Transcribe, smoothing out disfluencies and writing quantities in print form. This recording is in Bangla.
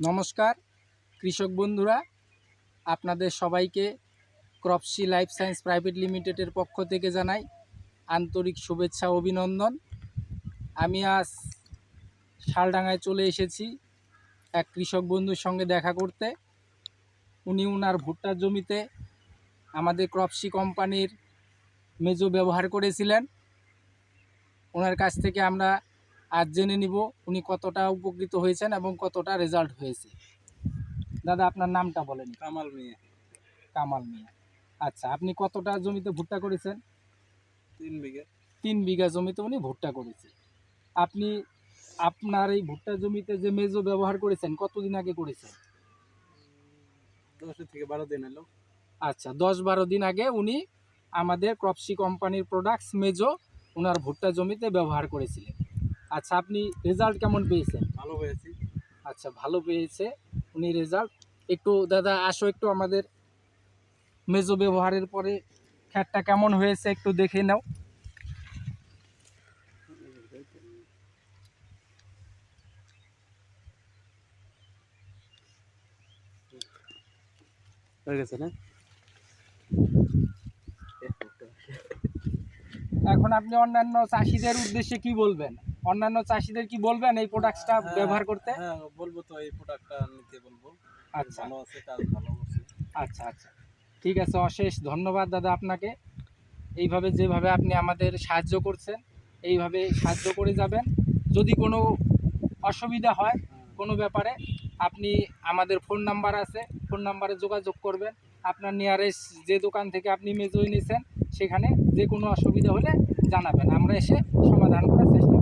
নমস্কার কৃষক বন্ধুরা, আপনাদের সবাইকে ক্রপসি লাইফ সায়েন্স প্রাইভেট লিমিটেডের পক্ষ থেকে জানাই আন্তরিক শুভেচ্ছা ও অভিনন্দন। আমি আজ শালডাঙ্গায় চলে এসেছি এক কৃষক বন্ধুর সঙ্গে দেখা করতে। উনি ওনার ভুট্টার জমিতে আমাদের ক্রপসি কোম্পানির মেজো ব্যবহার করেছিলেন। ওনার কাছ থেকে আমরা আজ জেনে নিব উনি কতটা উপকৃত হয়েছেন এবং কতটা রেজাল্ট হয়েছে। দাদা, আপনার নামটা বলেন। কামাল মিয়া। কামাল মিয়া। আচ্ছা, আপনি কতটা জমিতে ভুট্টা করেছেন? 3 বিঘা। 3 বিঘা জমিতে উনি ভুট্টা করেছে। আপনি আপনার এই ভুট্টা জমিতে যে মেজো ব্যবহার করেছেন কতদিন আগে করেছেন? 10 থেকে 12 দিন হলো। আচ্ছা, 10-12 দিন আগে উনি আমাদের ক্রপসি কোম্পানির প্রোডাক্টস মেজো ওনার ভুট্টা জমিতে ব্যবহার করেছিলেন। আচ্ছা, আপনি রেজাল্ট কেমন পেয়েছেন? ভালো হয়েছে। আচ্ছা, ভালো পেয়েছে উনি রেজাল্ট। একটু দাদা আসো, একটু আমাদের মেজো ব্যবহারের পরে খ্যাটটা কেমন হয়েছে একটু দেখে নাও। হয়ে গেছে না? এখন আপনি অন্যান্য চাষিদের উদ্দেশ্যে কি বলবেন? অন্যান্য চাষিদের কি বলবেন এই প্রোডাক্টটা ব্যবহার করতে? হ্যাঁ, বলবো তো, এই প্রোডাক্টটা নিতে বলবো। আচ্ছা ভালো আছে, কাজ ভালো করছে। আচ্ছা আচ্ছা, ঠিক আছে। অশেষ ধন্যবাদ দাদা আপনাকে। এইভাবে যেভাবে আপনি আমাদের সাহায্য করছেন এইভাবে সাহায্য করে যাবেন। যদি কোনো অসুবিধা হয় কোনো ব্যাপারে, আপনি আমাদের ফোন নাম্বার আছে, ফোন নাম্বারে যোগাযোগ করবেন। আপনার নিয়ারেস্ট যে দোকান থেকে আপনি মেজো নিয়েছেন সেখানে যে কোনো অসুবিধা হলে জানাবেন, আমরা এসে সমাধান করার চেষ্টা করব।